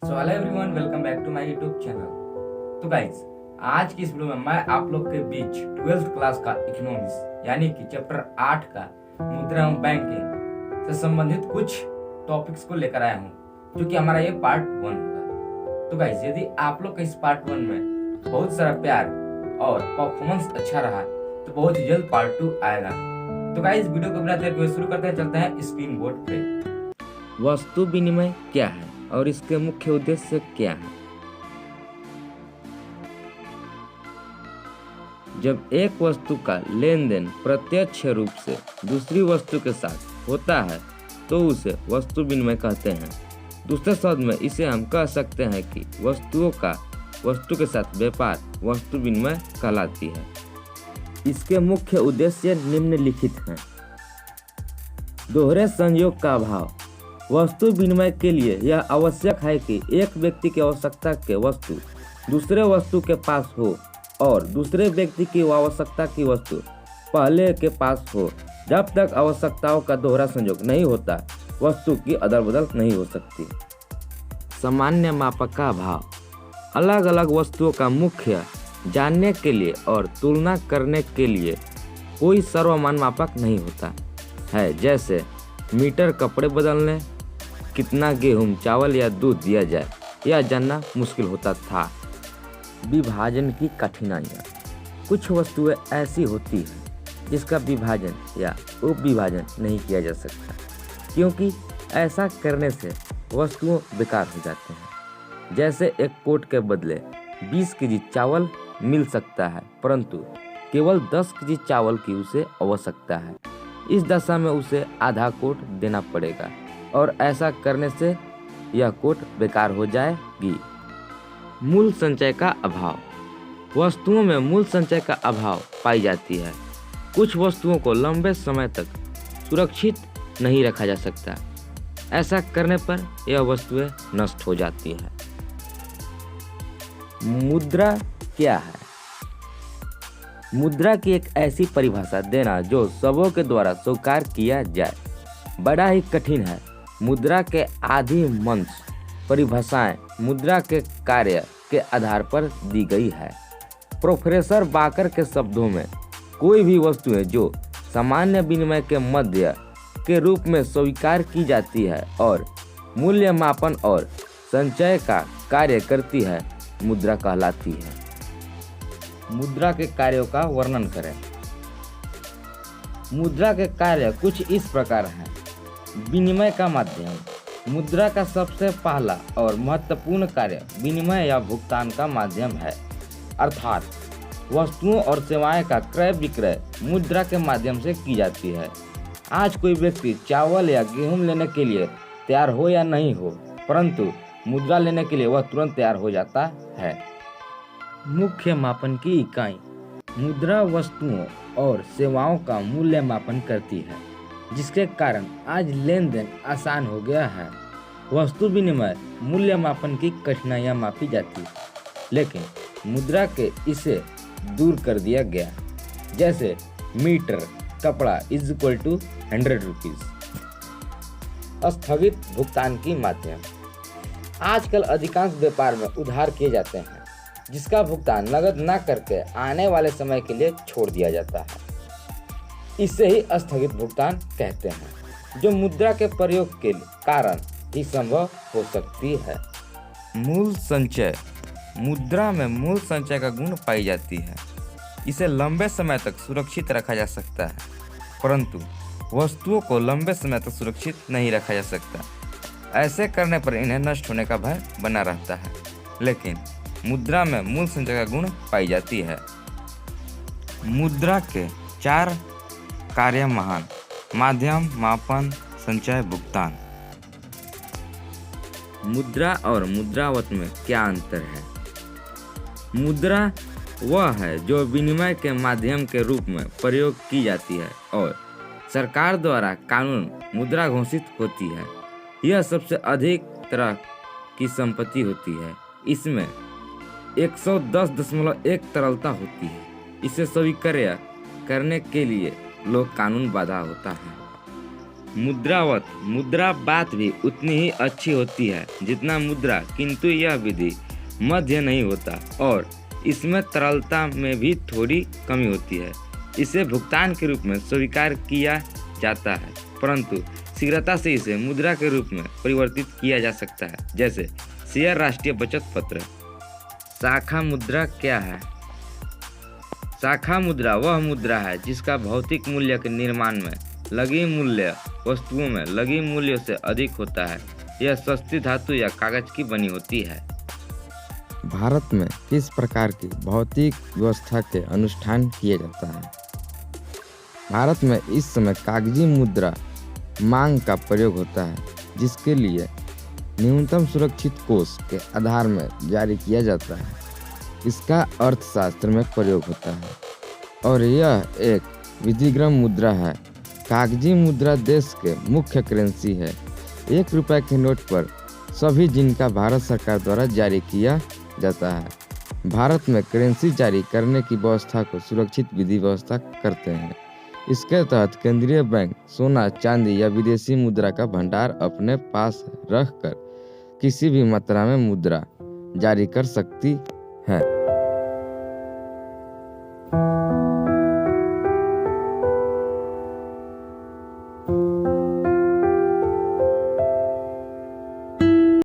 So hello everyone, welcome back to my YouTube channel. तो guys, आज की इस वीडियो में मैं आप लोग के बीच 12th क्लास का इकोनॉमिक्स यानी कि चैप्टर 8 का मुद्रा एवं बैंकिंग से संबंधित कुछ टॉपिक्स को लेकर आया हूँ, जो कि हमारा ये पार्ट 1 होगा। तो गाइज, यदि आप लोग का इस पार्ट 1 में बहुत सारा प्यार और परफॉर्मेंस अच्छा रहा तो बहुत ही जल्द पार्ट 2 आएगा। तो गाइज, वीडियो को बिना देर किए शुरू करते हैं, चलते हैं स्क्रीन बोर्ड पे। वस्तु विनिमय क्या है और इसके मुख्य उद्देश्य क्या है? जब एक वस्तु का लेन देन प्रत्यक्ष रूप से दूसरी वस्तु के साथ होता है तो उसे वस्तु विनिमय कहते हैं। दूसरे शब्द में इसे हम कह सकते हैं कि वस्तुओं का वस्तु के साथ व्यापार वस्तु विनिमय कहलाती है। इसके मुख्य उद्देश्य निम्नलिखित हैं। दोहरे संयोग का अभाव। वस्तु विनिमय के लिए यह आवश्यक है कि एक व्यक्ति की आवश्यकता के वस्तु दूसरे वस्तु के पास हो और दूसरे व्यक्ति की आवश्यकता की वस्तु पहले के पास हो। जब तक आवश्यकताओं का दोहरा संयोग नहीं होता, वस्तु की अदल बदल नहीं हो सकती। सामान्य मापक का अभाव। अलग अलग वस्तुओं का मुख्य जानने के लिए और तुलना करने के लिए कोई सर्वमान्य मापक नहीं होता है, जैसे मीटर कपड़े बदलने, कितना गेहूं, चावल या दूध दिया जाए, यह जानना मुश्किल होता था। विभाजन की कठिनाइयाँ। कुछ वस्तुएं ऐसी होती हैं जिसका विभाजन या उपविभाजन नहीं किया जा सकता, क्योंकि ऐसा करने से वस्तुओं बेकार हो जाते हैं। जैसे एक कोट के बदले 20 केजी चावल मिल सकता है, परंतु केवल 10 केजी चावल की उसे आवश्यकता है। इस दशा में उसे आधा कोट देना पड़ेगा और ऐसा करने से यह कोट बेकार हो जाएगी। मूल संचय का अभाव। वस्तुओं में मूल संचय का अभाव पाई जाती है। कुछ वस्तुओं को लंबे समय तक सुरक्षित नहीं रखा जा सकता। ऐसा करने पर यह वस्तुएं नष्ट हो जाती है। मुद्रा क्या है? मुद्रा की एक ऐसी परिभाषा देना जो सबों के द्वारा स्वीकार किया जाए बड़ा ही कठिन है। मुद्रा के आदि मंच परिभाषाएं मुद्रा के कार्य के आधार पर दी गई है। प्रोफेसर बाकर के शब्दों में, कोई भी वस्तुएं जो सामान्य विनिमय के मध्य के रूप में स्वीकार की जाती है और मूल्य मापन और संचय का कार्य करती है, मुद्रा कहलाती है। मुद्रा के कार्यों का वर्णन करें। मुद्रा के कार्य कुछ इस प्रकार हैं। विनिमय का माध्यम। मुद्रा का सबसे पहला और महत्वपूर्ण कार्य विनिमय या भुगतान का माध्यम है, अर्थात वस्तुओं और सेवाएं का क्रय विक्रय मुद्रा के माध्यम से की जाती है। आज कोई व्यक्ति चावल या गेहूं लेने के लिए तैयार हो या नहीं हो, परंतु मुद्रा लेने के लिए वह तुरंत तैयार हो जाता है। मुख्य मापन की इकाई। मुद्रा वस्तुओं और सेवाओं का मूल्य मापन करती है, जिसके कारण आज लेन देन आसान हो गया है। वस्तु विनिमय मूल्य मापन की कठिनाइयाँ मापी जाती, लेकिन मुद्रा के इसे दूर कर दिया गया। जैसे मीटर कपड़ा इज इक्वल टू 100 रुपीज़। स्थगित भुगतान की माध्यम। आजकल अधिकांश व्यापार में उधार किए जाते हैं, जिसका भुगतान नकद न करके आने वाले समय के लिए छोड़ दिया जाता है। इसे ही स्थगित भुगतान कहते हैं, जो मुद्रा के प्रयोग के कारण ही संभव हो सकती है। मूल संचय। मुद्रा में मूल संचय का गुण पाई जाती है। इसे लंबे समय तक सुरक्षित रखा जा सकता है, परंतु वस्तुओं को लंबे समय तक सुरक्षित नहीं रखा जा सकता। ऐसे करने पर इन्हें नष्ट होने का भय बना रहता है, लेकिन मुद्रा में मूल संचय का गुण पाई जाती है। मुद्रा के 4 कार्य महान: माध्यम, मापन, संचय, भुगतान। मुद्रा और मुद्रावत में क्या अंतर है? मुद्रा वह है जो विनिमय के माध्यम के रूप में प्रयोग की जाती है और सरकार द्वारा कानून मुद्रा घोषित होती है। यह सबसे अधिक तरह की संपत्ति होती है। इसमें 110.1 तरलता होती है। इसे स्वीकार्य करने के लिए लोग कानून बाधा होता है। मुद्रावत मुद्रा बात भी उतनी ही अच्छी होती है जितना मुद्रा, किंतु यह विधि मध्य नहीं होता और इसमें तरलता में भी थोड़ी कमी होती है। इसे भुगतान के रूप में स्वीकार किया जाता है, परंतु शीघ्रता से इसे मुद्रा के रूप में परिवर्तित किया जा सकता है, जैसे शेयर, राष्ट्रीय बचत पत्र। शाखा मुद्रा क्या है? शाखा मुद्रा वह मुद्रा है जिसका भौतिक मूल्य के निर्माण में लगी मूल्य वस्तुओं में लगी मूल्य से अधिक होता है। यह सस्ती धातु या कागज की बनी होती है। भारत में किस प्रकार की भौतिक व्यवस्था के अनुष्ठान किया जाता है? भारत में इस समय कागजी मुद्रा मांग का प्रयोग होता है, जिसके लिए न्यूनतम सुरक्षित कोष के आधार में जारी किया जाता है। इसका अर्थशास्त्र में प्रयोग होता है और यह एक विधिग्रह मुद्रा है। कागजी मुद्रा देश के मुख्य करेंसी है। 1 रुपये के नोट पर सभी जिनका भारत सरकार द्वारा जारी किया जाता है। भारत में करेंसी जारी करने की व्यवस्था को सुरक्षित विधि व्यवस्था करते हैं। इसके तहत केंद्रीय बैंक सोना, चांदी या विदेशी मुद्रा का भंडार अपने पास रखकर किसी भी मात्रा में मुद्रा जारी कर सकती है।